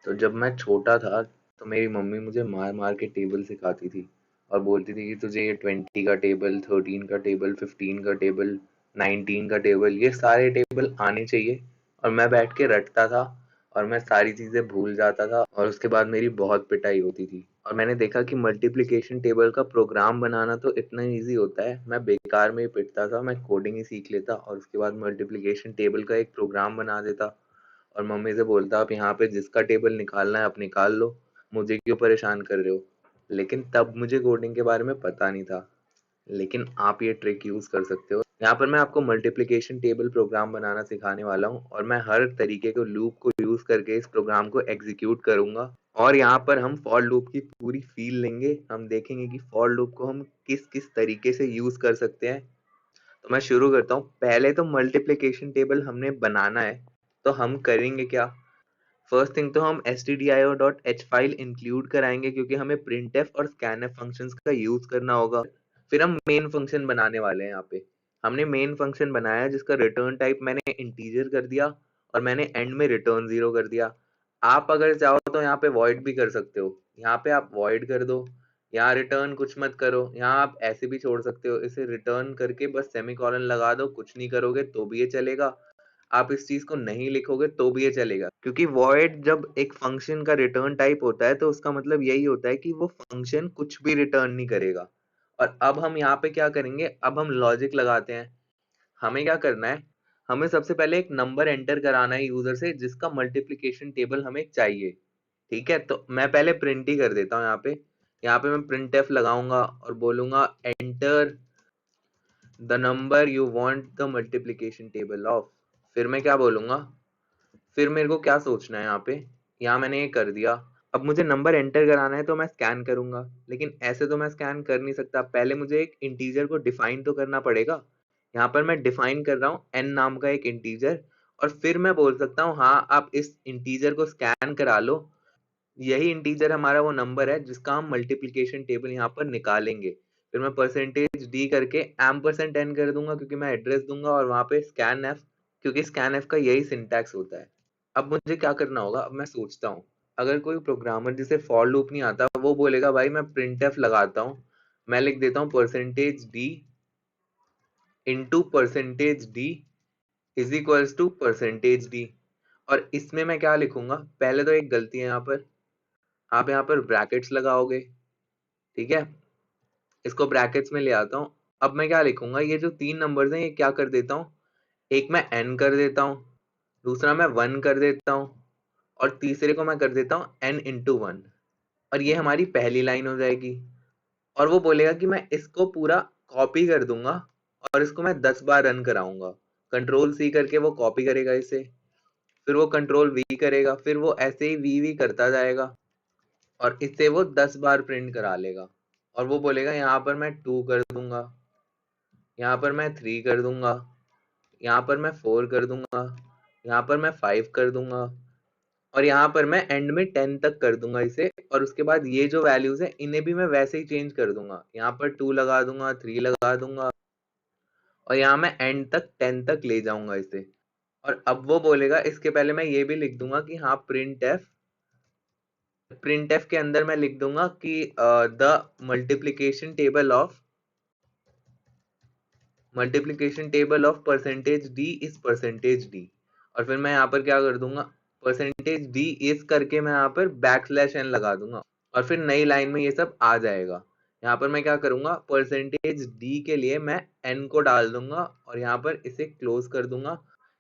तो जब मैं छोटा था तो मेरी मम्मी मुझे मार मार के टेबल सिखाती थी और बोलती थी कि तुझे ये 20 का टेबल, 13 का टेबल, 15 का टेबल, 19 का टेबल, ये सारे टेबल आने चाहिए। और मैं बैठ के रटता था और मैं सारी चीजें भूल जाता था और उसके बाद मेरी बहुत पिटाई होती थी। और मैंने देखा कि मल्टीप्लिकेशन टेबल का प्रोग्राम बनाना तो इतना इजी होता है, मैं बेकार में ही पिटता था, मैं कोडिंग ही सीख लेता और उसके बाद मल्टीप्लिकेशन टेबल का एक प्रोग्राम बना देता और मम्मी से बोलता आप यहाँ पे जिसका टेबल निकालना है आप निकाल लो, मुझे क्यों परेशान कर रहे हो। लेकिन तब मुझे कोडिंग के बारे में पता नहीं था। लेकिन आप ये ट्रिक यूज कर सकते हो। यहाँ पर मैं आपको मल्टीप्लिकेशन टेबल प्रोग्राम बनाना सिखाने वाला हूँ और मैं हर तरीके को लूप को यूज करके इस प्रोग्राम को एग्जीक्यूट करूंगा। और यहाँ पर हम फॉर लूप की पूरी फील लेंगे, हम देखेंगे कि फॉर लूप को हम किस किस तरीके से यूज कर सकते हैं। तो मैं शुरू करता हूँ। पहले तो मल्टीप्लिकेशन टेबल हमने बनाना है, तो हम करेंगे क्या। फर्स्ट थिंग तो हम stdio.h फाइल इंक्लूड कराएंगे क्योंकि हमें printf और scanf फंक्शंस का यूज करना होगा। फिर हम मेन फंक्शन बनाने वाले हैं। यहाँ पे हमने मेन फंक्शन बनाया जिसका रिटर्न टाइप मैंने इंटीजर कर दिया और मैंने एंड में रिटर्न 0 कर दिया। आप अगर चाहो तो यहाँ पे वॉइड भी कर सकते हो, यहाँ पे आप वॉइड कर दो, यहाँ रिटर्न कुछ मत करो, यहाँ आप ऐसे भी छोड़ सकते हो, इसे रिटर्न करके बस सेमीकोलन लगा दो, कुछ नहीं करोगे तो भी ये चलेगा। आप इस चीज को नहीं लिखोगे तो भी ये चलेगा, क्योंकि void जब एक फंक्शन का रिटर्न टाइप होता है तो उसका मतलब यही होता है कि वो फंक्शन कुछ भी रिटर्न नहीं करेगा। और अब हम यहाँ पे क्या करेंगे, अब हम लॉजिक लगाते हैं। हमें क्या करना है, हमें सबसे पहले एक नंबर एंटर कराना है यूजर से जिसका मल्टीप्लिकेशन टेबल हमें चाहिए। ठीक है, तो मैं पहले प्रिंट ही कर देता हूँ। यहाँ पे मैं प्रिंट एफ लगाऊंगा और बोलूंगा enter the number you want the multiplication table of. फिर मैं क्या बोलूंगा, फिर मेरे को क्या सोचना है, यहाँ मैंने ये कर दिया। अब मुझे नंबर एंटर कराना है तो मैं स्कैन करूंगा, लेकिन ऐसे तो मैं स्कैन कर नहीं सकता, पहले मुझे एक इंटीजर को डिफाइन तो करना पड़ेगा। यहाँ पर मैं डिफाइन कर रहा हूँ n नाम का एक इंटीजर और फिर मैं बोल सकता हूँ हाँ आप इस इंटीजर को स्कैन करा लो। यही इंटीजर हमारा वो नंबर है जिसका हम मल्टीप्लिकेशन टेबल यहाँ पर निकालेंगे। फिर मैं परसेंटेज डी करके एम परसेंट एन कर दूंगा क्योंकि मैं एड्रेस दूंगा और वहां पे स्कैन एफ, क्योंकि स्कैन एफ का यही सिंटैक्स होता है। अब मुझे क्या करना होगा, अब मैं सोचता हूँ अगर कोई प्रोग्रामर जिसे फॉर लूप नहीं आता वो बोलेगा भाई मैं प्रिंट एफ लगाता हूँ, मैं लिख देता हूँ percentage D into percentage D is equals to percentage D. और इसमें मैं क्या लिखूंगा, पहले तो एक गलती है यहाँ पर, आप यहाँ पर ब्रैकेट्स लगाओगे। ठीक है, इसको ब्रैकेट्स में ले आता हूँ। अब मैं क्या लिखूंगा, ये जो तीन नंबर्स हैं ये क्या कर देता हूँ, एक मैं n कर देता हूँ, दूसरा मैं 1 कर देता हूँ और तीसरे को मैं कर देता हूँ n इंटू 1। और ये हमारी पहली लाइन हो जाएगी। और वो बोलेगा कि मैं इसको पूरा कॉपी कर दूंगा और इसको मैं 10 बार रन कराऊंगा। कंट्रोल सी करके वो कॉपी करेगा इसे, फिर वो कंट्रोल वी करेगा, फिर वो ऐसे ही वी करता जाएगा और इससे वो 10 बार प्रिंट करा लेगा। और वो बोलेगा यहाँ पर मैं 2 कर दूंगा, यहाँ पर मैं 3 कर दूंगा, यहाँ पर मैं 4 कर दूंगा, यहाँ पर मैं 5 कर दूंगा और यहाँ पर मैं एंड में 10 तक कर दूंगा इसे। और उसके बाद ये जो वैल्यूज है इन्हें भी मैं वैसे ही चेंज कर दूंगा, यहाँ पर 2 लगा दूंगा, 3 लगा दूंगा और यहाँ मैं एंड तक 10 तक ले जाऊंगा इसे। और अब वो बोलेगा, इसके पहले मैं ये भी लिख दूंगा कि हाँ प्रिंट एफ के अंदर मैं लिख दूंगा कि the multiplication table of percentage D is percentage D. और फिर मैं यहाँ पर क्या कर दूंगा, परसेंटेज डी इज करके मैं यहाँ पर बैक स्लैश एन लगा दूंगा और फिर नई लाइन में ये सब आ जाएगा। यहाँ पर मैं क्या करूंगा, परसेंटेज डी के लिए मैं एन को डाल दूंगा और यहाँ पर इसे क्लोज कर दूंगा।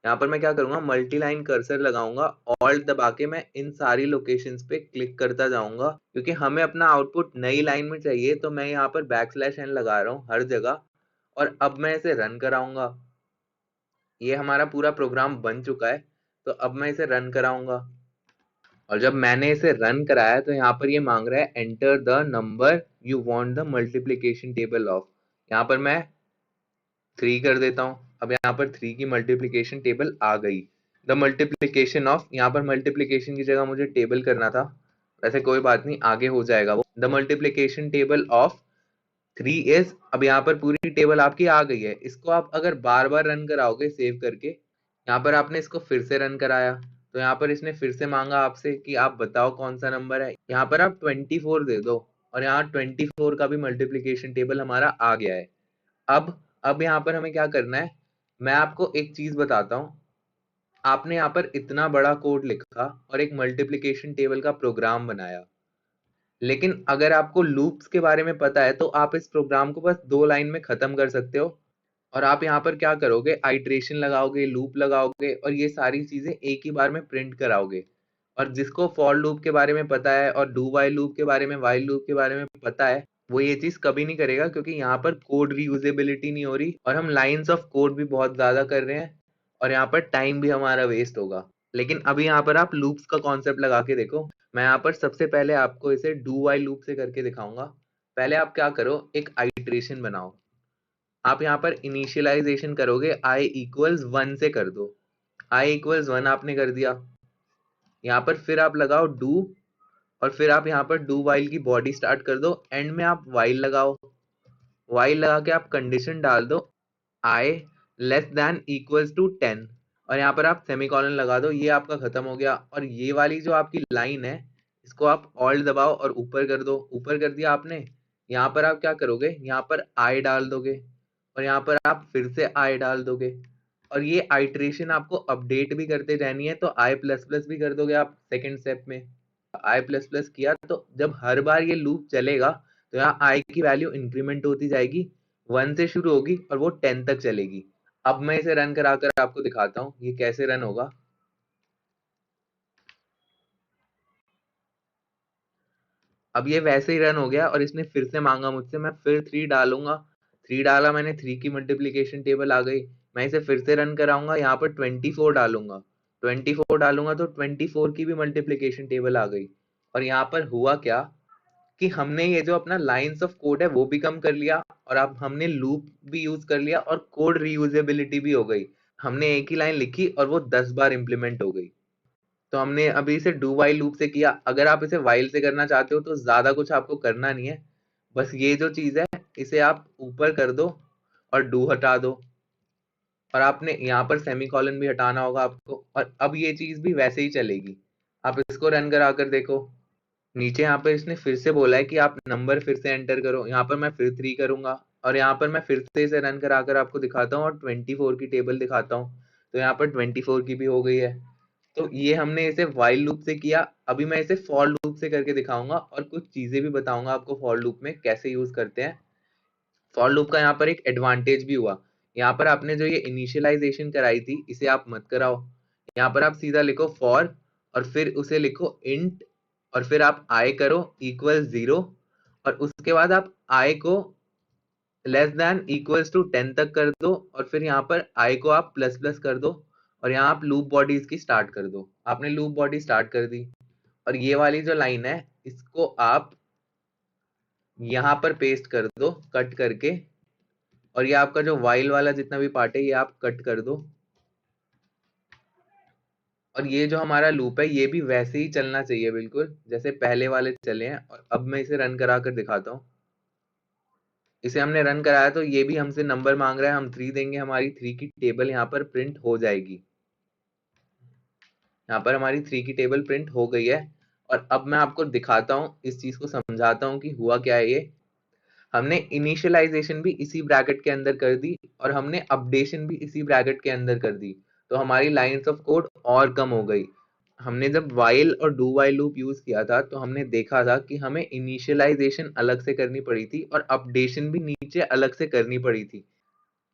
यहाँ पर मैं क्या करूंगा, मल्टी लाइन कर्सर लगाऊंगा, ऑल्ट दबा के मैं इन सारी लोकेशंस पे क्लिक करता जाऊंगा क्योंकि हमें अपना आउटपुट नई लाइन में चाहिए। तो मैं यहाँ पर बैक स्लैश एन लगा रहा हूँ हर जगह और अब मैं इसे रन कराऊंगा। ये हमारा पूरा प्रोग्राम बन चुका है, तो अब मैं इसे रन कराऊंगा। और जब मैंने इसे रन कराया तो यहाँ पर ये मांग रहा है enter the number you want the multiplication table of. यहाँ पर मैं 3 कर देता हूँ, अब यहाँ पर 3 की मल्टीप्लिकेशन टेबल आ गई। द मल्टीप्लिकेशन ऑफ, यहाँ पर मल्टीप्लिकेशन की जगह मुझे टेबल करना था, वैसे कोई बात नहीं आगे हो जाएगा वो। The multiplication table of 3 is, अब यहाँ पर पूरी टेबल आपकी आ गई है। इसको आप अगर बार बार रन कराओगे सेव करके, यहाँ पर आपने इसको फिर से रन कराया तो यहाँ पर इसने फिर से मांगा आपसे कि आप बताओ कौन सा नंबर है। यहाँ पर आप 24 दे दो और यहाँ 24 का भी मल्टीप्लिकेशन टेबल हमारा आ गया है। अब यहाँ पर हमें क्या करना है, मैं आपको एक चीज बताता हूँ। आपने यहाँ पर इतना बड़ा कोड लिखा और एक मल्टीप्लिकेशन टेबल का प्रोग्राम बनाया, लेकिन अगर आपको लूप्स के बारे में पता है तो आप इस प्रोग्राम को बस 2 लाइन में खत्म कर सकते हो। और आप यहाँ पर क्या करोगे, आइट्रेशन लगाओगे, लूप लगाओगे और ये सारी चीजें एक ही बार में प्रिंट कराओगे। और जिसको फॉर लूप के बारे में पता है और डू वाइल लूप के बारे में, वाइल लूप के बारे में पता है, वो ये चीज कभी नहीं करेगा, क्योंकि यहाँ पर कोड रीयूजेबिलिटी नहीं हो रही और हम लाइंस ऑफ कोड भी बहुत ज्यादा कर रहे हैं और यहाँ पर टाइम भी हमारा वेस्ट होगा। लेकिन अभी यहाँ पर आप लूप्स का कॉन्सेप्ट लगा के देखो। मैं यहाँ पर सबसे पहले आपको इसे डू वाइल लूप से करके दिखाऊंगा। पहले आप क्या करो, एक आइट्रेशन बनाओ। आप यहाँ पर इनिशियलाइजेशन करोगे i=1 से कर दो। i=1 आपने कर दिया। यहाँ पर फिर आप लगाओ डू और फिर आप यहाँ पर डू वाइल की बॉडी स्टार्ट कर दो। एंड में आप वाइल लगाओ। वाइल लगा के आप कंडीशन डाल दो i < 10 और यहाँ पर आप सेमीकोलन लगा दो। ये आपका खत्म हो गया। और ये वाली जो आपकी लाइन है, इसको आप ऑल्ट दबाओ और ऊपर कर दो। ऊपर कर दिया आपने। यहाँ पर आप क्या करोगे, यहाँ पर आई डाल दोगे और यहाँ पर आप फिर से आई डाल दोगे और ये आइट्रेशन आपको अपडेट भी करते रहनी है। तो आई प्लस प्लस भी कर दोगे आप सेकेंड स्टेप में। आई प्लस प्लस किया तो जब हर बार ये लूप चलेगा तो यहाँ आई की वैल्यू इंक्रीमेंट होती जाएगी। 1 से शुरू होगी और वो 10 तक चलेगी। अब मैं इसे रन कराकर आपको दिखाता हूँ ये कैसे रन होगा। अब ये वैसे ही रन हो गया और इसने फिर से मांगा मुझसे। मैं फिर 3 डालूंगा। 3 डाला मैंने, 3 की मल्टीप्लीकेशन टेबल आ गई। मैं इसे फिर से रन कराऊंगा। यहाँ पर 24 डालूंगा। 24 डालूंगा तो 24 की भी मल्टीप्लीकेशन टेबल आ गई। और यहाँ पर हुआ क्या कि हमने ये जो अपना लाइंस ऑफ कोड है वो भी कम कर लिया और अब हमने लूप भी यूज कर लिया और कोड रीयूजेबिलिटी भी हो गई। हमने एक ही लाइन लिखी और वो 10 बार इंप्लीमेंट हो गई। तो हमने अभी इसे डू वाइल लूप से किया। अगर आप इसे वाइल से करना चाहते हो तो ज्यादा कुछ आपको करना नहीं है। बस ये जो चीज है इसे आप ऊपर कर दो और डू हटा दो और आपने यहाँ पर सेमीकोलन भी हटाना होगा आपको। और अब ये चीज भी वैसे ही चलेगी। आप इसको रन करा कर देखो। नीचे यहाँ पर इसने फिर से बोला है कि आप नंबर फिर से एंटर करो। यहाँ पर मैं फिर 3 करूंगा और यहाँ पर मैं फिर से इसे रन करा कर आपको दिखाता हूँ और 24 की टेबल दिखाता हूँ। तो यहाँ पर 24 की भी हो गई है। तो ये हमने इसे व्हाइल लूप से किया। अभी मैं इसे फॉर लूप से करके दिखाऊंगा और कुछ चीजें भी बताऊंगा आपको फॉर लूप में कैसे यूज करते हैं। फॉर लूप का यहाँ पर एक एडवांटेज भी हुआ। यहाँ पर आपने जो ये इनिशियलाइजेशन कराई थी इसे आप मत कराओ। यहाँ पर आप सीधा लिखो फॉर और फिर उसे लिखो इंट और फिर आप आई करो इक्वल 0 और उसके बाद आप आई को लेस देन इक्वल्स टू 10 तक कर दो और फिर यहाँ पर आई को आप प्लस प्लस कर दो और यहाँ आप लूप बॉडी इसकी स्टार्ट कर दो। आपने लूप बॉडी स्टार्ट कर दी और ये वाली जो लाइन है इसको आप यहाँ पर पेस्ट कर दो कट करके। और ये आपका जो वाइल वाला जितना भी पार्ट है ये आप कट कर दो। और ये जो हमारा लूप है ये भी वैसे ही चलना चाहिए बिल्कुल जैसे पहले वाले चले हैं। और अब मैं इसे रन करा कर दिखाता हूँ। इसे हमने रन कराया तो ये भी हमसे नंबर मांग रहा है। हम 3 देंगे, हमारी 3 की टेबल यहाँ पर प्रिंट हो जाएगी। यहाँ पर हमारी 3 की टेबल प्रिंट हो गई है। और अब मैं आपको दिखाता हूँ, इस चीज को समझाता हूँ कि हुआ क्या है। ये हमने इनिशियलाइजेशन भी इसी ब्रैकेट के अंदर कर दी और हमने अपडेशन भी इसी ब्रैकेट के अंदर कर दी। तो हमारी लाइंस ऑफ कोड और कम हो गई। हमने जब वाइल और डू वाइल लूप यूज किया था तो हमने देखा था कि हमें इनिशियलाइजेशन अलग से करनी पड़ी थी और अपडेशन भी नीचे अलग से करनी पड़ी थी।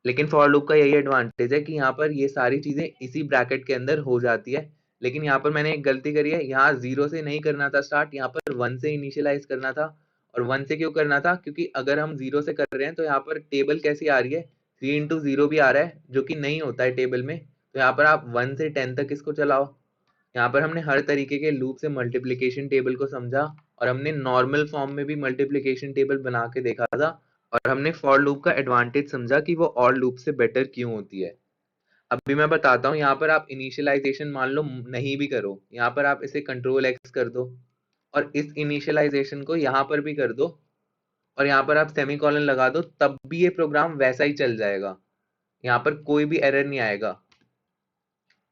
लेकिन फॉर लूप का यही एडवांटेज है कि यहाँ पर ये सारी चीजें इसी ब्रैकेट के अंदर हो जाती है। लेकिन यहाँ पर मैंने एक गलती करी है। यहाँ 0 से नहीं करना था स्टार्ट, यहाँ पर 1 से इनिशियलाइज करना था। और 1 से क्यों करना था, क्योंकि अगर हम 0 से कर रहे हैं तो यहाँ पर टेबल कैसी आ रही है, 3 into 0 भी आ रहा है जो कि नहीं होता है टेबल में। तो यहाँ पर आप 1 से 10 तक इसको चलाओ। यहाँ पर हमने हर तरीके के लूप से मल्टीप्लिकेशन टेबल को समझा और हमने नॉर्मल फॉर्म में भी मल्टीप्लिकेशन टेबल बना के देखा था। और हमने फॉर लूप का एडवांटेज समझा कि वो और लूप से बेटर क्यों होती है। अभी मैं बताता हूँ। यहाँ पर आप इनिशियलाइजेशन मान लो नहीं भी करो, यहाँ पर आप इसे कंट्रोल एक्स कर दो और इस इनिशियलाइजेशन को यहाँ पर भी कर दो और यहाँ पर आप सेमीकोलन लगा दो, तब भी ये प्रोग्राम वैसा ही चल जाएगा। यहाँ पर कोई भी एरर नहीं आएगा।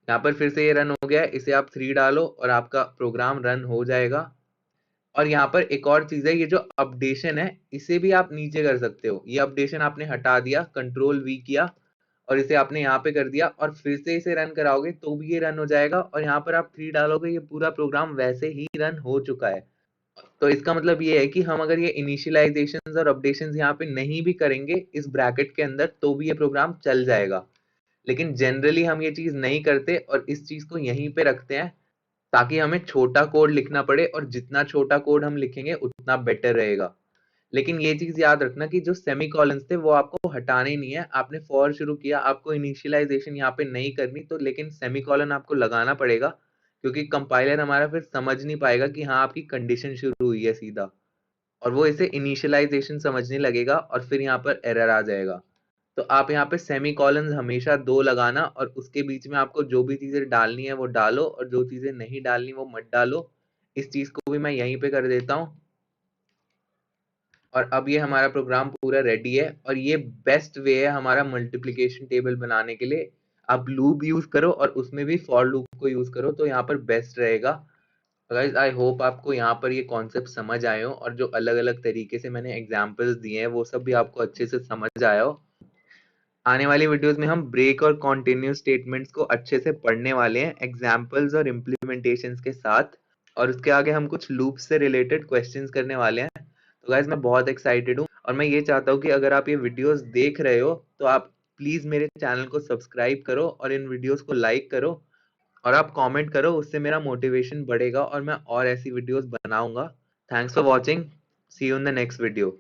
यहाँ पर फिर से ये रन हो गया है, इसे आप 3 डालो और आपका प्रोग्राम रन हो जाएगा। और यहाँ पर एक और चीज है, ये जो अपडेशन है इसे भी आप नीचे कर सकते हो। ये अपडेशन आपने हटा दिया, कंट्रोल वी किया और इसे आपने यहाँ पे कर दिया और फिर से इसे रन कराओगे तो भी ये रन हो जाएगा। और यहाँ पर आप 3 डालोगे, ये पूरा प्रोग्राम वैसे ही रन हो चुका है। तो इसका मतलब ये है कि हम अगर ये इनिशियलाइजेशंस और अपडेशंस यहाँ पे नहीं भी करेंगे इस ब्रैकेट के अंदर तो भी ये प्रोग्राम चल जाएगा। लेकिन जनरली हम ये चीज नहीं करते और इस चीज को यहीं पे रखते हैं ताकि हमें छोटा कोड लिखना पड़े, और जितना छोटा कोड हम लिखेंगे उतना बेटर रहेगा। लेकिन ये चीज याद रखना कि जो सेमी कॉलन्स थे वो आपको हटाने नहीं है। आपने फॉर शुरू किया, आपको इनिशियलाइजेशन यहाँ पे नहीं करनी तो लेकिन सेमी कॉलन आपको लगाना पड़ेगा, क्योंकि कंपाइलर हमारा फिर समझ नहीं पाएगा कि हाँ आपकी कंडीशन शुरू हुई है सीधा, और वो इसे इनिशियलाइजेशन समझने लगेगा और फिर यहाँ पर एरर आ जाएगा। तो आप यहाँ पे सेमी कॉलन्स हमेशा 2 लगाना और उसके बीच में आपको जो भी चीजें डालनी है वो डालो और जो चीजें नहीं डालनी वो मत डालो। इस चीज को भी मैं यहीं पे कर देता हूँ। और अब ये हमारा प्रोग्राम पूरा रेडी है और ये बेस्ट वे है हमारा मल्टीप्लिकेशन टेबल बनाने के लिए। आप लूप यूज करो और उसमें भी फॉर लूप को यूज करो तो यहाँ पर बेस्ट रहेगा। गाइस आई होप आपको यहाँ पर ये कॉन्सेप्ट समझ आए हो और जो अलग अलग तरीके से मैंने एग्जांपल्स दिए हैं वो सब भी आपको अच्छे से समझ आया हो। आने वाली वीडियोस में हम ब्रेक और कॉन्टिन्यूस स्टेटमेंट्स को अच्छे से पढ़ने वाले हैं एग्जांपल्स और इम्प्लीमेंटेशंस के साथ, और उसके आगे हम कुछ लूप से रिलेटेड क्वेश्चंस करने वाले हैं। तो गाइस मैं बहुत एक्साइटेड हूँ और मैं ये चाहता हूँ कि अगर आप ये वीडियोस देख रहे हो तो आप प्लीज मेरे चैनल को सब्सक्राइब करो और इन वीडियोस को लाइक करो और आप कमेंट करो, उससे मेरा मोटिवेशन बढ़ेगा और मैं और ऐसी वीडियोस बनाऊंगा। Thanks for watching, see you in the next video.